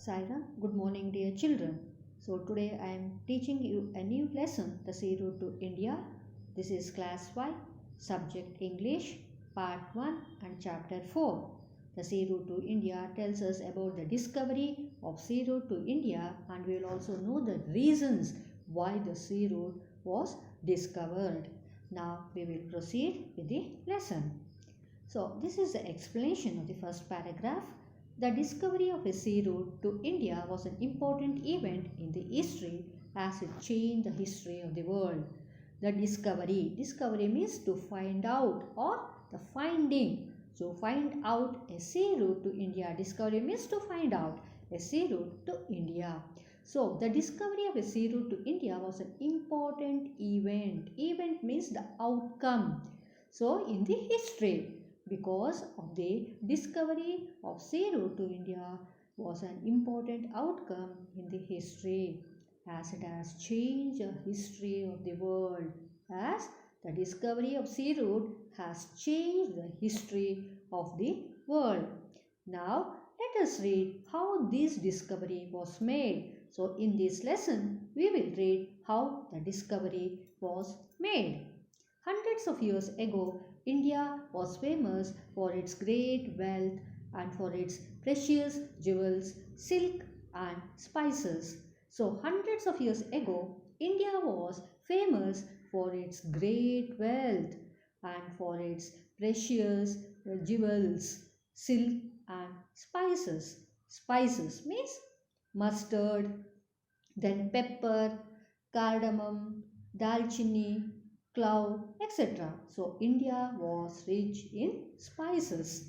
Saira, good morning, dear children. So, today I am teaching you a new lesson, The Sea Route to India. This is Class 5, Subject English, Part 1 and Chapter 4. The Sea Route to India tells us about the discovery of Sea Route to India, and we will also know the reasons why the Sea Route was discovered. Now, we will proceed with the lesson. So, this is the explanation of the first paragraph. The discovery of a sea route to India was an important event in the history as it changed the history of the world. The discovery means to find out or the finding. So, find out a sea route to India. Discovery means to find out a sea route to India. So, the discovery of a sea route to India was an important event. Event means the outcome. So, in the history, because of the discovery of sea route to India was an important outcome in the history as it has changed the history of the world, as the discovery of sea route has changed the history of the world. Now let us read how this discovery was made. So in this lesson we will read how the discovery was made. Hundreds of years ago, India was famous for its great wealth and for its precious jewels, silk and spices. So hundreds of years ago, India was famous for its great wealth and for its precious jewels, silk and spices. Spices means mustard, then pepper, cardamom, dalchini, clove, etc. So India was rich in spices.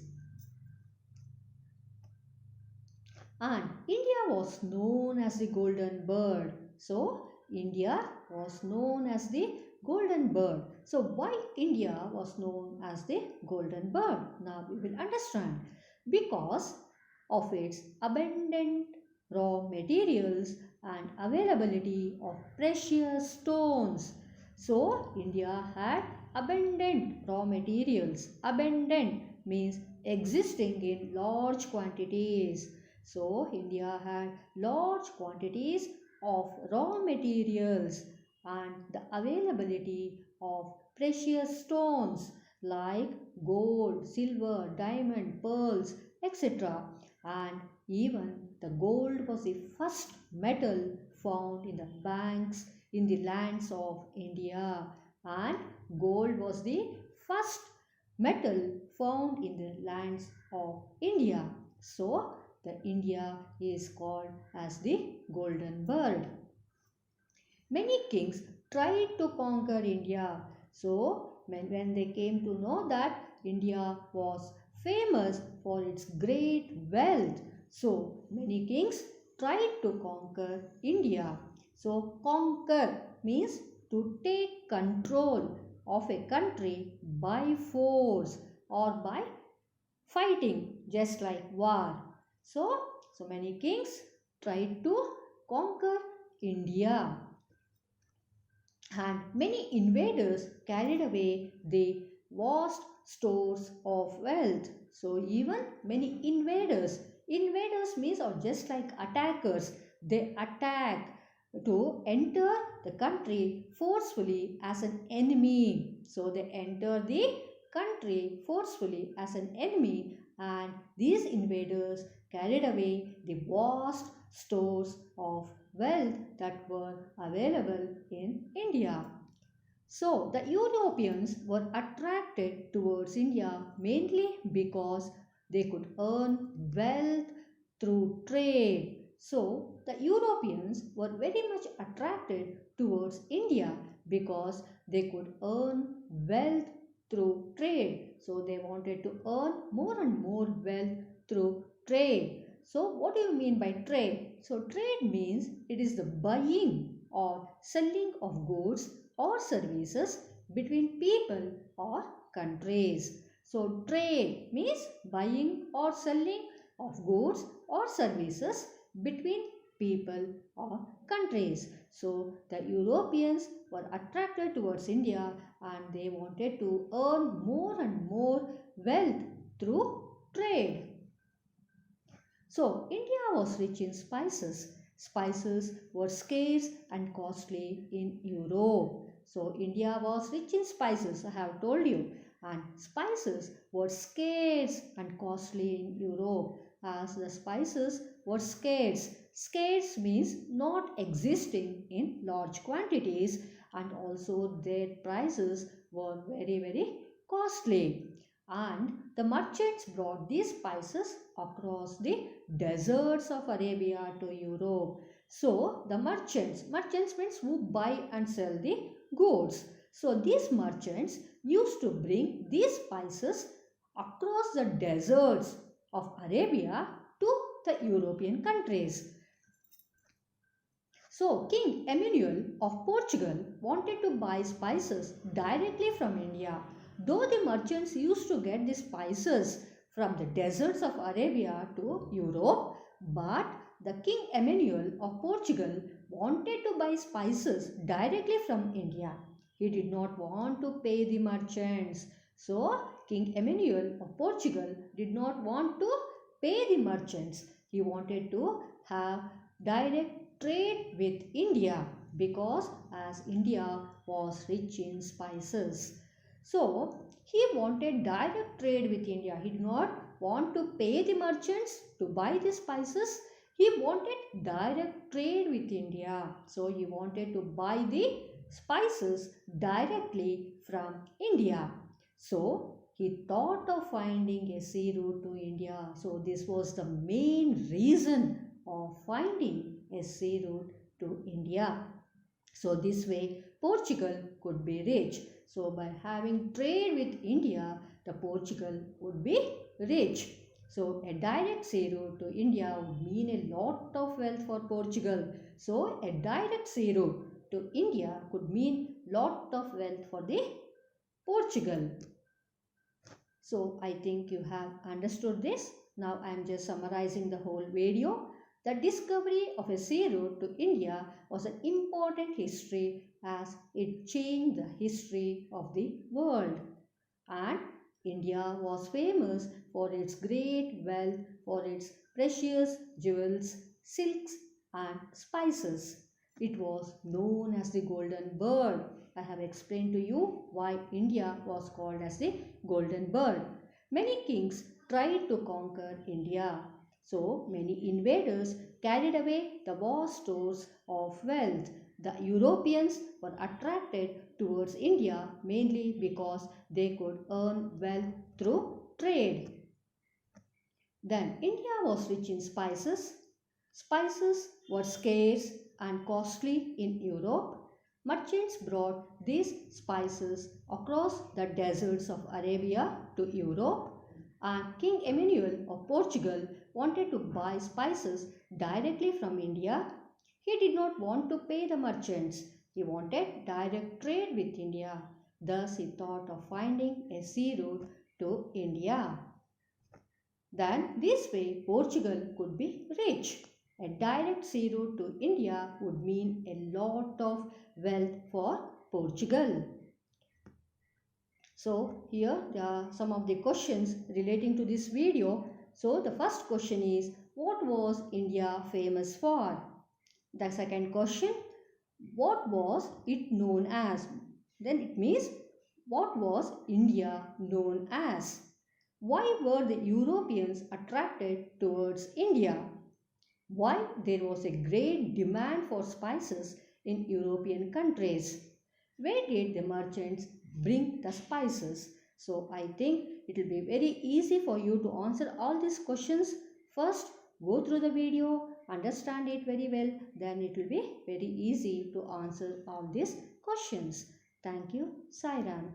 And India was known as the golden bird. So India was known as the golden bird. So why India was known as the golden bird? Now we will understand. Because of its abundant raw materials and availability of precious stones. So India had abundant raw materials. Abundant means existing in large quantities. So India had large quantities of raw materials and the availability of precious stones like gold, silver, diamond, pearls, etc. And even the gold was the first metal found in the banks in the lands of India, and gold was the first metal found in the lands of India. So the India is called as the golden bird. Many kings tried to conquer India. So when they came to know that India was famous for its great wealth, so many kings tried to conquer India. So conquer means to take control of a country by force or by fighting, just like war. So many kings tried to conquer India, and many invaders carried away the vast stores of wealth. So even many invaders means are just like attackers. They attack to enter the country forcefully as an enemy. So they enter the country forcefully as an enemy, and these invaders carried away the vast stores of wealth that were available in India. So the Europeans were attracted towards India mainly because they could earn wealth through trade. So the Europeans were very much attracted towards India because they could earn wealth through trade. So they wanted to earn more and more wealth through trade. So what do you mean by trade? So trade means it is the buying or selling of goods or services between people or countries. So trade means buying or selling of goods or services between people or countries. So the Europeans were attracted towards India and they wanted to earn more and more wealth through trade. So India was rich in spices. Spices were scarce and costly in Europe. So India was rich in spices, I have told you. And spices were scarce and costly in Europe, as the spices were scarce. Scarce means not existing in large quantities, and also their prices were very costly. And the merchants brought these spices across the deserts of Arabia to Europe. So the merchants means who buy and sell the goods. So these merchants used to bring these spices across the deserts of Arabia to the European countries. So King Emmanuel of Portugal wanted to buy spices directly from India. Though the merchants used to get the spices from the deserts of Arabia to Europe, but the King Emmanuel of Portugal wanted to buy spices directly from India. He did not want to pay the merchants. So King Emmanuel of Portugal did not want to pay the merchants. He wanted to have direct trade with India, because as India was rich in spices. So he wanted direct trade with India. He did not want to pay the merchants to buy the spices. He wanted direct trade with India. So he wanted to buy the spices directly from India. So he thought of finding a sea route to India. So this was the main reason of finding a sea route to India. So this way Portugal could be rich. So by having trade with India, the Portugal would be rich. So a direct sea route to India would mean a lot of wealth for Portugal. So a direct sea route to India could mean lot of wealth for the Portugal. So I think you have understood this. Now I am just summarizing the whole video. The discovery of a sea route to India was an important history, as it changed the history of the world. And India was famous for its great wealth, for its precious jewels, silks and spices. It was known as the Golden Bird. I have explained to you why India was called as the Golden Bird. Many kings tried to conquer India. So many invaders carried away the vast stores of wealth. The Europeans were attracted towards India mainly because they could earn wealth through trade. Then India was rich in spices. Spices were scarce and costly in Europe. Merchants brought these spices across the deserts of Arabia to Europe, and King Emmanuel of Portugal wanted to buy spices directly from India. He did not want to pay the merchants. He wanted direct trade with India. Thus he thought of finding a sea route to India. Then this way Portugal could be rich. A direct sea route to India would mean a lot of wealth for Portugal. So here there are some of the questions relating to this video. So the first question is, what was India famous for? The second question, what was it known as? Then it means, what was India known as? Why were the Europeans attracted towards India? Why there was a great demand for spices in European countries? Where did the merchants bring the spices? So I think it will be very easy for you to answer all these questions. First, go through the video, understand it very well, then it will be very easy to answer all these questions. Thank you, Sairam.